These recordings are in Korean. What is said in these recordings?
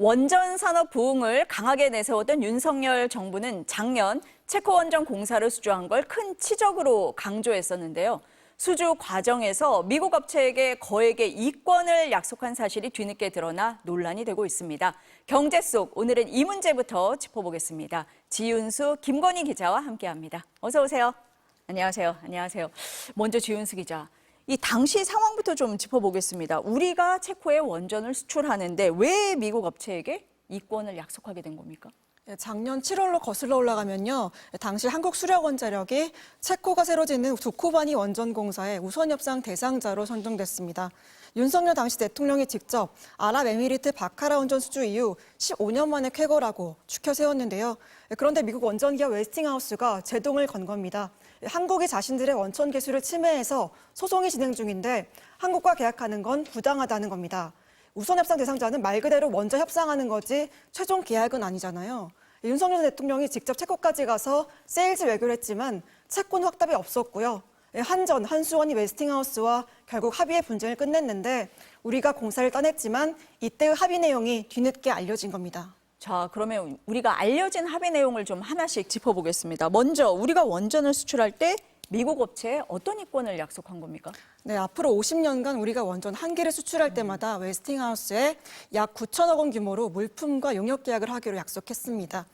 원전 산업 부흥을 강하게 내세웠던 윤석열 정부는 작년 체코 원전 공사를 수주한 걸 큰 치적으로 강조했었는데요. 수주 과정에서 미국 업체에게 거액의 이권을 약속한 사실이 뒤늦게 드러나 논란이 되고 있습니다. 경제 속 오늘은 이 문제부터 짚어보겠습니다. 지윤수, 김건희 기자와 함께합니다. 어서 오세요. 안녕하세요. 안녕하세요. 먼저 지윤수 기자. 이 당시 상황부터 좀 짚어보겠습니다. 우리가 체코에 원전을 수출하는데 왜 미국 업체에게 이권을 약속하게 된 겁니까? 작년 7월로 거슬러 올라가면요. 당시 한국수력원자력이 체코가 새로 짓는 두코바니 원전공사의 우선협상 대상자로 선정됐습니다. 윤석열 당시 대통령이 직접 아랍에미리트 바카라 원전 수주 이후 15년 만에 쾌거라고 추켜 세웠는데요. 그런데 미국 원전기업 웨스팅하우스가 제동을 건 겁니다. 한국이 자신들의 원천 기술을 침해해서 소송이 진행 중인데 한국과 계약하는 건 부당하다는 겁니다. 우선협상 대상자는 말 그대로 먼저 협상하는 거지 최종 계약은 아니잖아요. 윤석열 대통령이 직접 체코까지 가서 세일즈 외교를 했지만 채권 확답이 없었고요. 한전, 한수원이 웨스팅하우스와 결국 합의의 분쟁을 끝냈는데 우리가 공사를 따냈지만 이때의 합의 내용이 뒤늦게 알려진 겁니다. 자, 그러면 우리가 알려진 합의 내용을 좀 하나씩 짚어보겠습니다. 먼저 우리가 원전을 수출할 때 미국 업체에 어떤 이권을 약속한 겁니까? 네, 앞으로 50년간 우리가 원전 한 개를 수출할 때마다 웨스팅하우스에 약 9천억 원 규모로 물품과 용역 계약을 하기로 약속했습니다.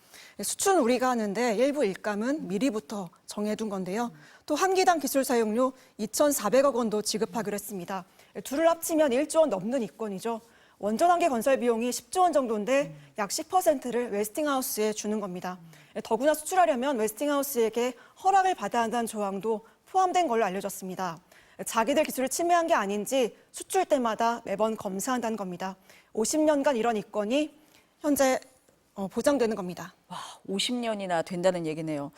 수출은 우리가 하는데 일부 일감은 미리부터 정해둔 건데요. 또 한 기당 기술 사용료 2,400억 원도 지급하기로 했습니다. 둘을 합치면 1조 원 넘는 이권이죠. 원전 한 개 건설 비용이 10조 원 정도인데 약 10%를 웨스팅하우스에 주는 겁니다. 더구나 수출하려면 웨스팅하우스에게 허락을 받아야 한다는 조항도 포함된 걸로 알려졌습니다. 자기들 기술을 침해한 게 아닌지 수출 때마다 매번 검사한다는 겁니다. 50년간 이런 이권이 현재 보장되는 겁니다. 와, 50년이나 된다는 얘기네요.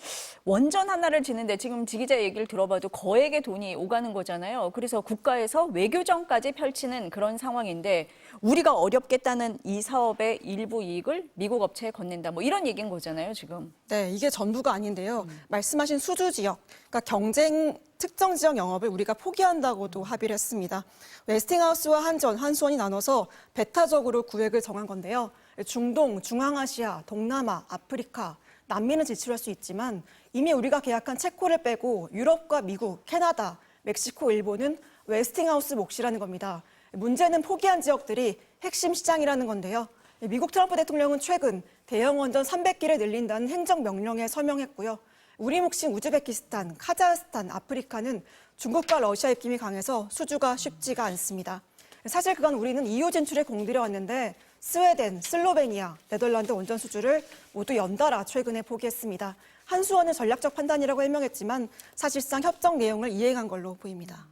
원전 하나를 짓는데 지금 지 기자 얘기를 들어봐도 거액의 돈이 오가는 거잖아요. 그래서 국가에서 외교전까지 펼치는 그런 상황인데 우리가 어렵겠다는 이 사업의 일부 이익을 미국 업체에 건넨다. 뭐 이런 얘기인 거잖아요, 지금. 네, 이게 전부가 아닌데요. 말씀하신 수주 지역, 그러니까 경쟁 특정 지역 영업을 우리가 포기한다고도 합의를 했습니다. 웨스팅하우스와 한전, 한수원이 나눠서 배타적으로 구획을 정한 건데요. 중동, 중앙아시아, 동남아, 아프리카, 남미는 지출할 수 있지만 이미 우리가 계약한 체코를 빼고 유럽과 미국, 캐나다, 멕시코, 일본은 웨스팅하우스 몫이라는 겁니다. 문제는 포기한 지역들이 핵심 시장이라는 건데요. 미국 트럼프 대통령은 최근 대형 원전 300기를 늘린다는 행정명령에 서명했고요. 우리 몫인 우즈베키스탄, 카자흐스탄, 아프리카는 중국과 러시아 입김이 강해서 수주가 쉽지가 않습니다. 사실 그간 우리는 EU 진출에 공들여 왔는데 스웨덴, 슬로베니아, 네덜란드 원전 수주를 모두 연달아 최근에 포기했습니다. 한수원은 전략적 판단이라고 해명했지만 사실상 협정 내용을 이행한 걸로 보입니다.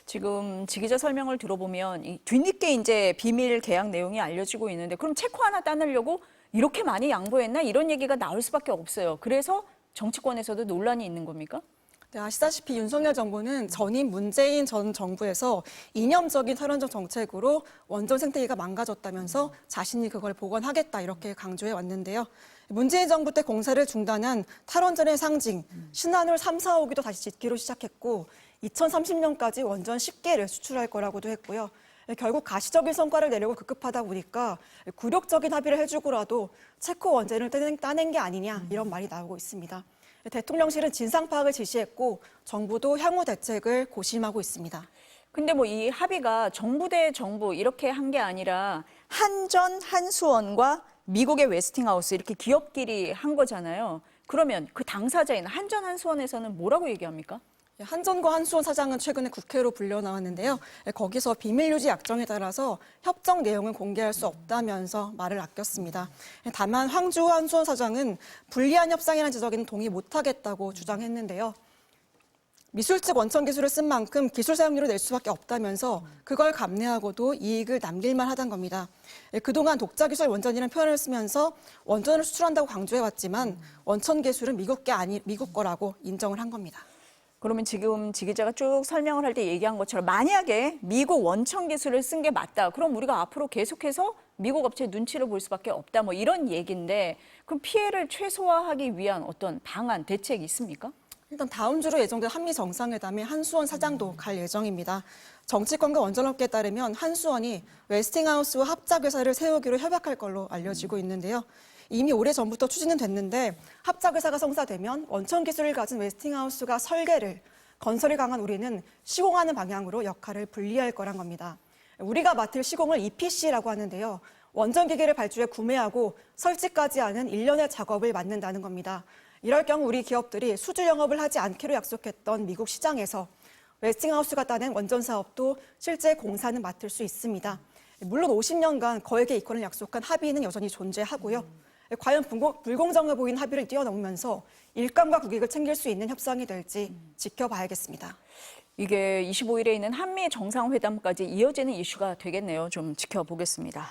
지금 지 기자 설명을 들어보면 뒤늦게 이제 비밀 계약 내용이 알려지고 있는데 그럼 체코 하나 따내려고 이렇게 많이 양보했나? 이런 얘기가 나올 수밖에 없어요. 그래서 정치권에서도 논란이 있는 겁니까? 네, 아시다시피 윤석열 정부는 전임 문재인 전 정부에서 이념적인 탈원전 정책으로 원전 생태계가 망가졌다면서 자신이 그걸 복원하겠다 이렇게 강조해 왔는데요. 문재인 정부 때 공사를 중단한 탈원전의 상징 신한울 3, 4호기도 다시 짓기로 시작했고 2030년까지 원전 10개를 수출할 거라고도 했고요. 결국 가시적인 성과를 내려고 급급하다 보니까 굴욕적인 합의를 해주고라도 체코 원전을 따낸 게 아니냐 이런 말이 나오고 있습니다. 대통령실은 진상 파악을 지시했고 정부도 향후 대책을 고심하고 있습니다. 근데 뭐 이 합의가 정부 대 정부 이렇게 한 게 아니라 한전, 한수원과 미국의 웨스팅하우스 이렇게 기업끼리 한 거잖아요. 그러면 그 당사자인 한전, 한수원에서는 뭐라고 얘기합니까? 한전과 한수원 사장은 최근에 국회로 불려 나왔는데요. 거기서 비밀 유지 약정에 따라서 협정 내용을 공개할 수 없다면서 말을 아꼈습니다. 다만 황주 한수원 사장은 불리한 협상이라는 지적에는 동의 못하겠다고 주장했는데요. 미술 측 원천 기술을 쓴 만큼 기술 사용료를 낼 수밖에 없다면서 그걸 감내하고도 이익을 남길만 하단 겁니다. 그동안 독자 기술 원전이라는 표현을 쓰면서 원전을 수출한다고 강조해왔지만 원천 기술은 미국 거라고 인정을 한 겁니다. 그러면 지금 지 기자가 쭉 설명을 할 때 얘기한 것처럼 만약에 미국 원천 기술을 쓴 게 맞다. 그럼 우리가 앞으로 계속해서 미국 업체 눈치를 볼 수밖에 없다. 뭐 이런 얘기인데 그럼 피해를 최소화하기 위한 어떤 방안, 대책이 있습니까? 일단 다음 주로 예정된 한미 정상회담에 한수원 사장도 갈 예정입니다. 정치권과 원전업계에 따르면 한수원이 웨스팅하우스와 합작회사를 세우기로 협약할 걸로 알려지고 있는데요. 이미 오래전부터 추진은 됐는데 합작회사가 성사되면 원천 기술을 가진 웨스팅하우스가 설계를, 건설이 강한 우리는 시공하는 방향으로 역할을 분리할 거란 겁니다. 우리가 맡을 시공을 EPC라고 하는데요. 원전 기기를 발주해 구매하고 설치까지 하는 일련의 작업을 맡는다는 겁니다. 이럴 경우 우리 기업들이 수주 영업을 하지 않기로 약속했던 미국 시장에서 웨스팅하우스가 따낸 원전 사업도 실제 공사는 맡을 수 있습니다. 물론 50년간 거액의 이권을 약속한 합의는 여전히 존재하고요. 과연 불공정해 보이는 합의를 뛰어넘으면서 일감과 국익을 챙길 수 있는 협상이 될지 지켜봐야겠습니다. 이게 25일에 있는 한미 정상회담까지 이어지는 이슈가 되겠네요. 좀 지켜보겠습니다.